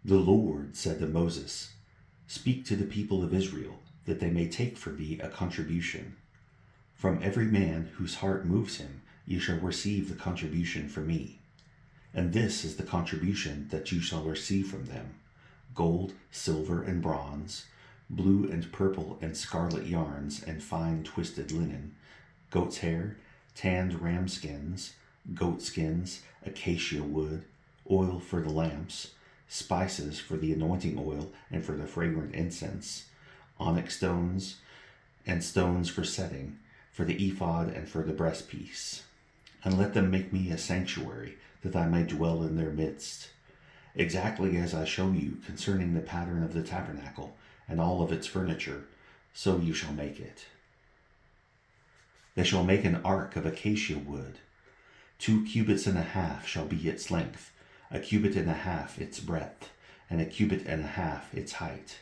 The Lord said to Moses, "Speak to the people of Israel, that they may take for me a contribution. From every man whose heart moves him, you shall receive the contribution for me. And this is the contribution that you shall receive from them: gold, silver, and bronze, blue and purple and scarlet yarns, and fine twisted linen, goat's hair, tanned ram skins, goat skins, acacia wood, oil for the lamps, spices for the anointing oil and for the fragrant incense, onyx stones, and stones for setting, for the ephod and for the breastpiece. And let them make me a sanctuary, that I may dwell in their midst, exactly as I show you concerning the pattern of the tabernacle and all of its furniture, so you shall make it. They shall make an ark of acacia wood. 2 cubits and a half shall be its length, a cubit and a half its breadth, and a cubit and a half its height.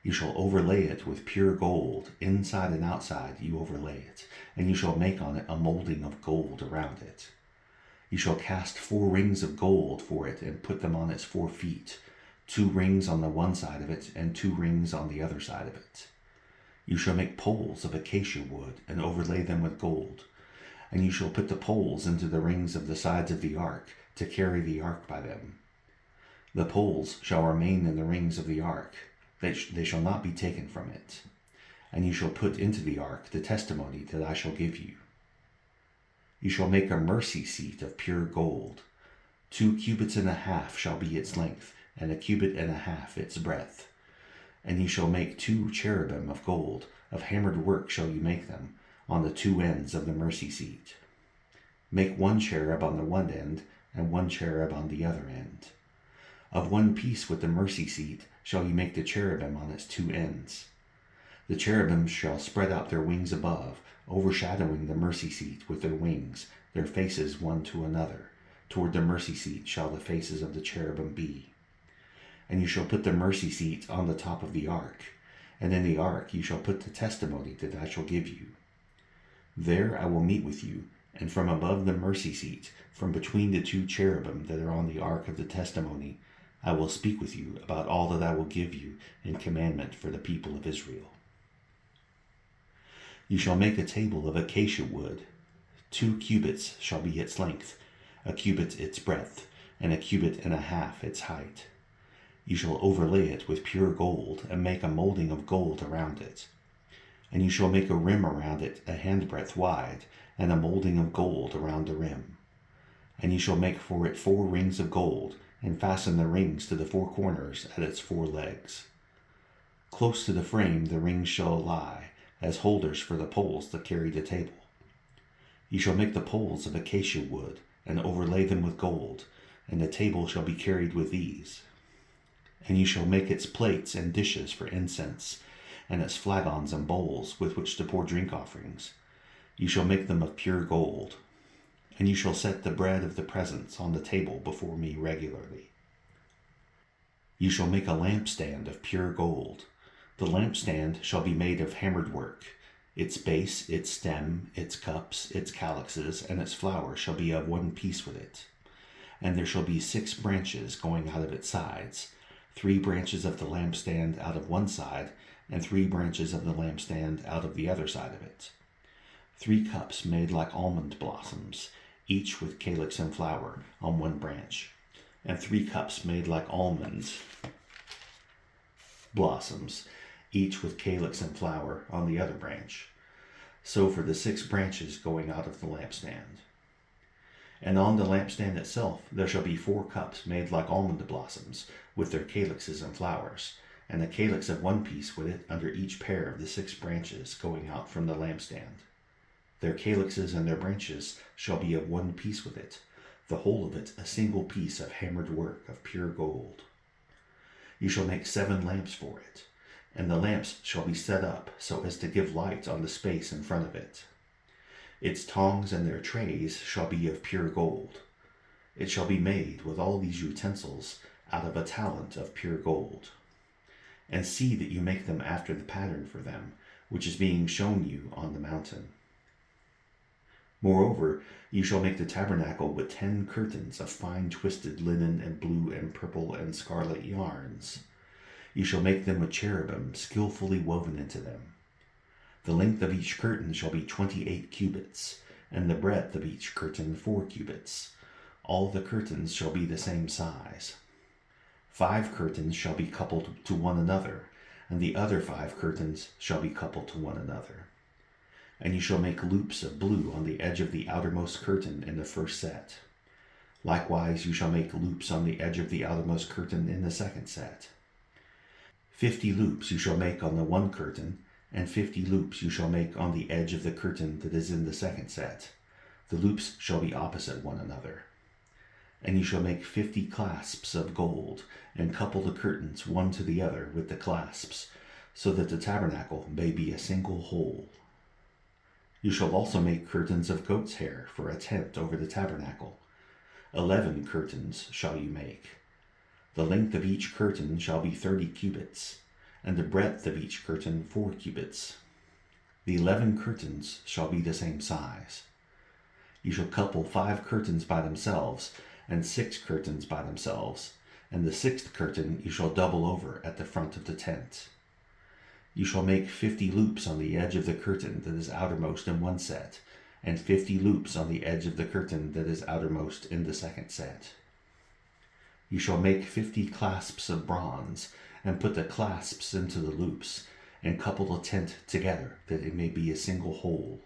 You shall overlay it with pure gold, inside and outside you overlay it, and you shall make on it a molding of gold around it. You shall cast 4 rings of gold for it and put them on its 4 feet, 2 rings on the one side of it and 2 rings on the other side of it. You shall make poles of acacia wood and overlay them with gold. And you shall put the poles into the rings of the sides of the ark to carry the ark by them. The poles shall remain in the rings of the ark. They shall not be taken from it. And you shall put into the ark the testimony that I shall give you. You shall make a mercy seat of pure gold. 2 cubits and a half shall be its length, and a cubit and a half its breadth. And you shall make 2 cherubim of gold, of hammered work shall you make them, on the 2 ends of the mercy seat. Make 1 cherub on the one end, and 1 cherub on the other end. Of one piece with the mercy seat shall you make the cherubim on its 2 ends. The cherubim shall spread out their wings above, overshadowing the mercy seat with their wings, their faces one to another. Toward the mercy seat shall the faces of the cherubim be. And you shall put the mercy seat on the top of the ark, and in the ark you shall put the testimony that I shall give you. There I will meet with you, and from above the mercy seat, from between the 2 cherubim that are on the ark of the testimony, I will speak with you about all that I will give you in commandment for the people of Israel. You shall make a table of acacia wood. 2 cubits shall be its length, a cubit its breadth, and a cubit and a half its height. You shall overlay it with pure gold, and make a molding of gold around it. And you shall make a rim around it a handbreadth wide, and a molding of gold around the rim. And you shall make for it 4 rings of gold, and fasten the rings to the 4 corners at its 4 legs. Close to the frame the rings shall lie, as holders for the poles that carry the table. You shall make the poles of acacia wood, and overlay them with gold, and the table shall be carried with these. And you shall make its plates and dishes for incense, and its flagons and bowls with which to pour drink offerings. You shall make them of pure gold. And you shall set the bread of the presence on the table before me regularly. You shall make a lampstand of pure gold. The lampstand shall be made of hammered work. Its base, its stem, its cups, its calyxes, and its flower shall be of one piece with it. And there shall be 6 branches going out of its sides, 3 branches of the lampstand out of one side, and 3 branches of the lampstand out of the other side of it. 3 cups made like almond blossoms, each with calyx and flower on one branch, and 3 cups made like almonds blossoms, each with calyx and flower on the other branch. So for the 6 branches going out of the lampstand. And on the lampstand itself there shall be 4 cups made like almond blossoms, with their calyxes and flowers, and a calyx of one piece with it under each pair of the 6 branches going out from the lampstand. Their calyxes and their branches shall be of one piece with it, the whole of it a single piece of hammered work of pure gold. You shall make 7 lamps for it, and the lamps shall be set up so as to give light on the space in front of it. Its tongs and their trays shall be of pure gold. It shall be made with all these utensils out of a talent of pure gold. And see that you make them after the pattern for them, which is being shown you on the mountain. Moreover, you shall make the tabernacle with 10 curtains of fine twisted linen and blue and purple and scarlet yarns. You shall make them with cherubim skillfully woven into them. The length of each curtain shall be 28 cubits, and the breadth of each curtain 4 cubits. All the curtains shall be the same size. 5 curtains shall be coupled to one another, and the other 5 curtains shall be coupled to one another. And you shall make loops of blue on the edge of the outermost curtain in the first set. Likewise you shall make loops on the edge of the outermost curtain in the second set. 50 loops you shall make on the one curtain, and 50 loops you shall make on the edge of the curtain that is in the second set. The loops shall be opposite one another. And you shall make 50 clasps of gold, and couple the curtains one to the other with the clasps, so that the tabernacle may be a single whole. You shall also make curtains of goat's hair for a tent over the tabernacle. 11 curtains shall you make. The length of each curtain shall be 30 cubits, and the breadth of each curtain 4 cubits. The 11 curtains shall be the same size. You shall couple 5 curtains by themselves, and 6 curtains by themselves, and the 6th curtain you shall double over at the front of the tent. You shall make 50 loops on the edge of the curtain that is outermost in one set, and 50 loops on the edge of the curtain that is outermost in the second set. You shall make 50 clasps of bronze, and put the clasps into the loops, and couple the tent together, that it may be a single whole.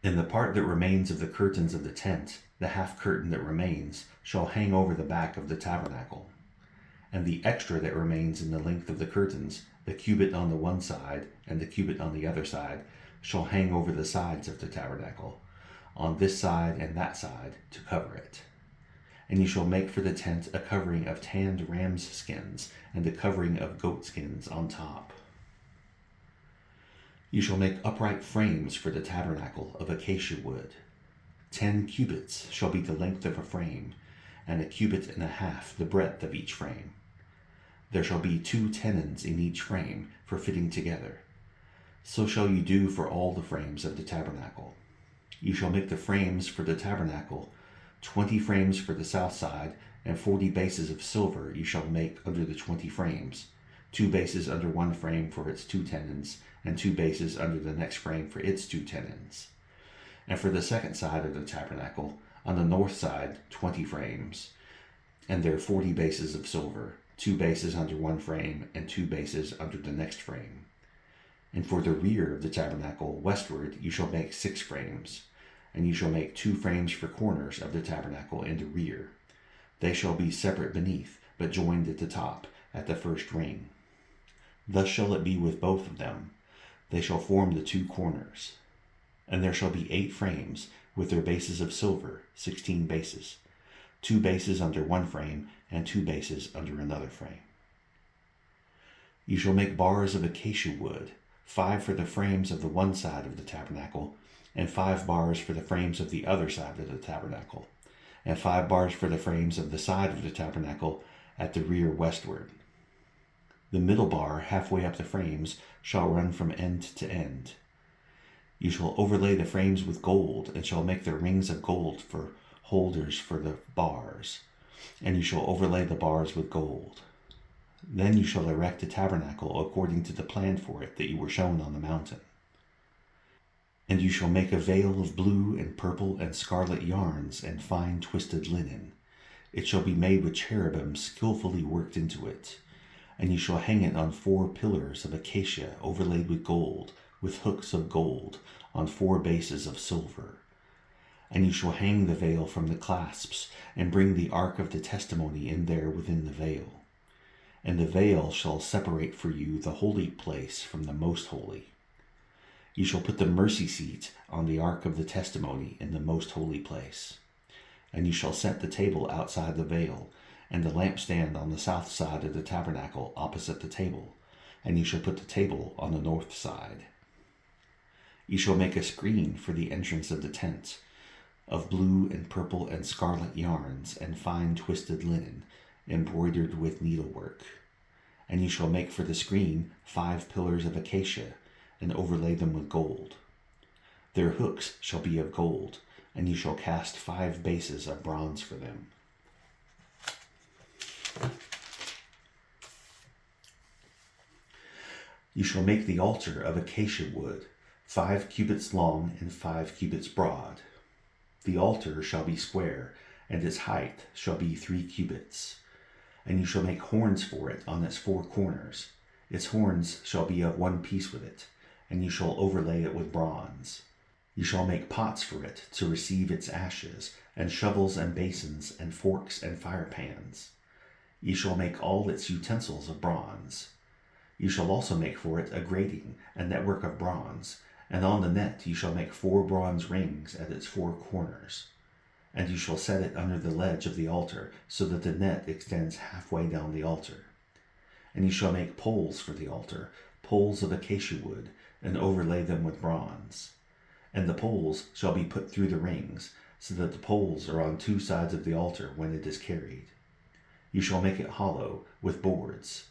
In the part that remains of the curtains of the tent, the half curtain that remains shall hang over the back of the tabernacle. And the extra that remains in the length of the curtains, the cubit on the one side and the cubit on the other side, shall hang over the sides of the tabernacle, on this side and that side, to cover it. And you shall make for the tent a covering of tanned ram's skins, and a covering of goat skins on top. You shall make upright frames for the tabernacle of acacia wood. 10 cubits shall be the length of a frame, and 1.5 cubits the breadth of each frame. There shall be 2 tenons in each frame for fitting together. So shall you do for all the frames of the tabernacle. You shall make the frames for the tabernacle, 20 frames for the south side, and 40 bases of silver you shall make under the 20 frames, 2 bases under one frame for its 2 tenons, and 2 bases under the next frame for its 2 tenons. And for the second side of the tabernacle, on the north side, 20 frames, and there 40 bases of silver, 2 bases under one frame, and 2 bases under the next frame. And for the rear of the tabernacle westward you shall make 6 frames, and you shall make 2 frames for corners of the tabernacle in the rear. They shall be separate beneath, but joined at the top, at the first ring. Thus shall it be with both of them. They shall form the 2 corners. And there shall be 8 frames, with their bases of silver, 16 bases, 2 bases under one frame, and 2 bases under another frame. You shall make bars of acacia wood, 5 for the frames of the one side of the tabernacle, and 5 bars for the frames of the other side of the tabernacle, and 5 bars for the frames of the side of the tabernacle at the rear westward. The middle bar halfway up the frames shall run from end to end. You shall overlay the frames with gold, and shall make the rings of gold for holders for the bars, and you shall overlay the bars with gold. Then you shall erect the tabernacle according to the plan for it that you were shown on the mountain. And you shall make a veil of blue and purple and scarlet yarns and fine twisted linen. It shall be made with cherubim skillfully worked into it. And you shall hang it on 4 pillars of acacia overlaid with gold, with hooks of gold, on 4 bases of silver. And you shall hang the veil from the clasps, and bring the ark of the testimony in there within the veil. And the veil shall separate for you the holy place from the most holy. You shall put the mercy seat on the ark of the testimony in the most holy place. And you shall set the table outside the veil, and the lampstand on the south side of the tabernacle opposite the table, and you shall put the table on the north side. You shall make a screen for the entrance of the tent, of blue and purple and scarlet yarns and fine twisted linen, embroidered with needlework. And you shall make for the screen 5 pillars of acacia, and overlay them with gold. Their hooks shall be of gold, and you shall cast 5 bases of bronze for them. You shall make the altar of acacia wood, 5 cubits long and 5 cubits broad. The altar shall be square, and its height shall be 3 cubits. And you shall make horns for it on its 4 corners. Its horns shall be of one piece with it, and you shall overlay it with bronze. You shall make pots for it to receive its ashes, and shovels and basins, and forks and firepans. You shall make all its utensils of bronze. You shall also make for it a grating, a network of bronze, and on the net you shall make 4 bronze rings at its 4 corners. And you shall set it under the ledge of the altar, so that the net extends halfway down the altar. And you shall make poles for the altar, poles of acacia wood, and overlay them with bronze. And the poles shall be put through the rings, so that the poles are on 2 sides of the altar when it is carried. You shall make it hollow with boards.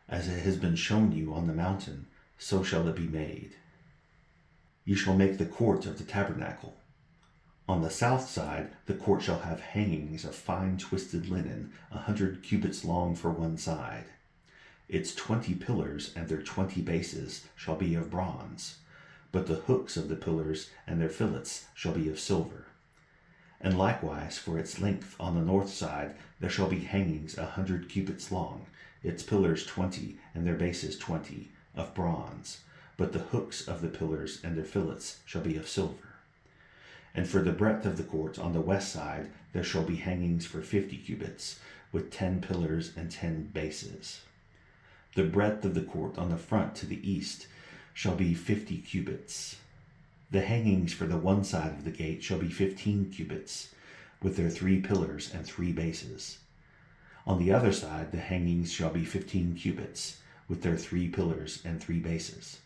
As it has been shown you on the mountain, so shall it be made. You shall make the court of the tabernacle. On the south side, the court shall have hangings of fine twisted linen, 100 cubits long for one side. Its 20 pillars and their 20 bases shall be of bronze, but the hooks of the pillars and their fillets shall be of silver. And likewise for its length on the north side there shall be hangings 100 cubits long, its pillars 20 and their bases 20, of bronze, but the hooks of the pillars and their fillets shall be of silver. And for the breadth of the court on the west side there shall be hangings for 50 cubits, with 10 pillars and 10 bases. The breadth of the court on the front to the east shall be 50 cubits. The hangings for the one side of the gate shall be 15 cubits, with their 3 pillars and 3 bases. On the other side the hangings shall be 15 cubits, with their 3 pillars and 3 bases.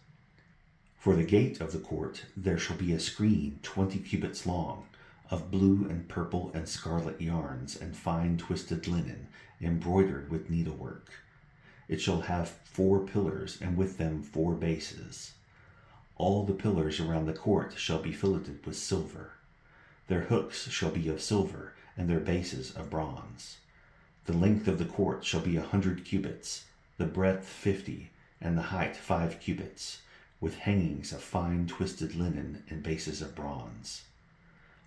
For the gate of the court there shall be a screen 20 cubits long, of blue and purple and scarlet yarns and fine twisted linen, embroidered with needlework. It shall have 4 pillars, and with them 4 bases. All the pillars around the court shall be filleted with silver. Their hooks shall be of silver, and their bases of bronze. The length of the court shall be 100 cubits, the breadth 50, and the height 5 cubits, with hangings of fine twisted linen and bases of bronze.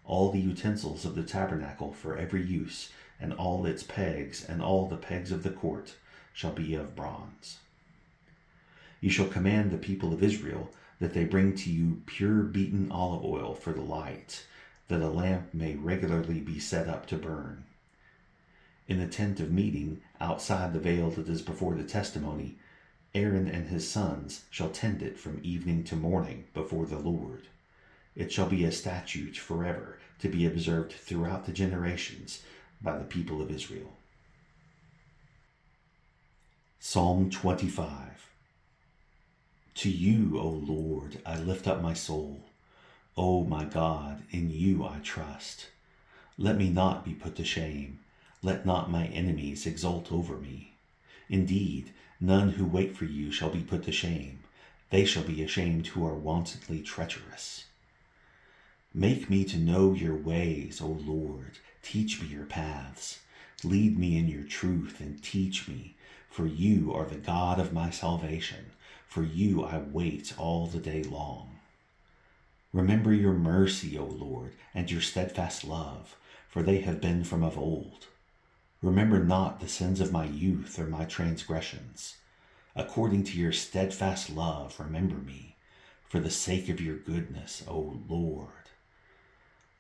All the utensils of the tabernacle for every use, and all its pegs, and all the pegs of the court, shall be of bronze. You shall command the people of Israel that they bring to you pure beaten olive oil for the light, that a lamp may regularly be set up to burn. In the tent of meeting, outside the veil that is before the testimony, Aaron and his sons shall tend it from evening to morning before the Lord. It shall be a statute forever, to be observed throughout the generations by the people of Israel. Psalm 25. To you, O Lord, I lift up my soul. O my God, in you I trust. Let me not be put to shame. Let not my enemies exult over me. Indeed, none who wait for you shall be put to shame. They shall be ashamed who are wantonly treacherous. Make me to know your ways, O Lord. Teach me your paths. Lead me in your truth and teach me, for you are the God of my salvation. For you I wait all the day long. Remember your mercy, O Lord, and your steadfast love, for they have been from of old. Remember not the sins of my youth or my transgressions. According to your steadfast love, remember me, for the sake of your goodness, O Lord.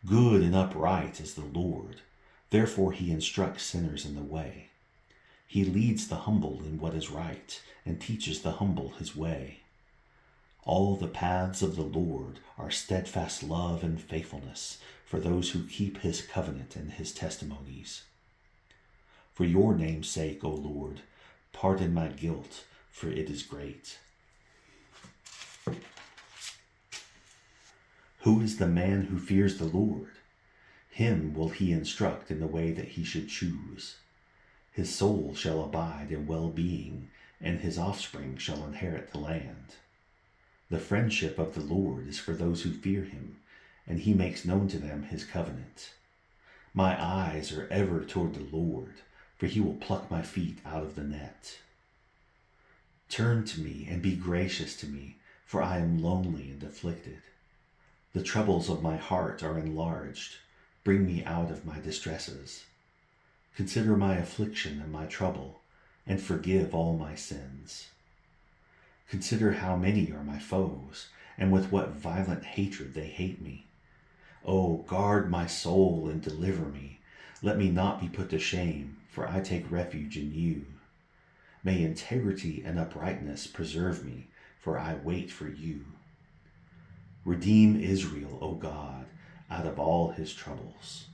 Good and upright is the Lord, therefore he instructs sinners in the way. He leads the humble in what is right, and teaches the humble his way. All the paths of the Lord are steadfast love and faithfulness for those who keep his covenant and his testimonies. For your name's sake, O Lord, pardon my guilt, for it is great. Who is the man who fears the Lord? Him will he instruct in the way that he should choose. His soul shall abide in well-being, and his offspring shall inherit the land. The friendship of the Lord is for those who fear him, and he makes known to them his covenant. My eyes are ever toward the Lord, for he will pluck my feet out of the net. Turn to me and be gracious to me, for I am lonely and afflicted. The troubles of my heart are enlarged. Bring me out of my distresses. Consider my affliction and my trouble, and forgive all my sins. Consider how many are my foes, and with what violent hatred they hate me. O guard my soul and deliver me. Let me not be put to shame, for I take refuge in you. May integrity and uprightness preserve me, for I wait for you. Redeem Israel, O God, out of all his troubles.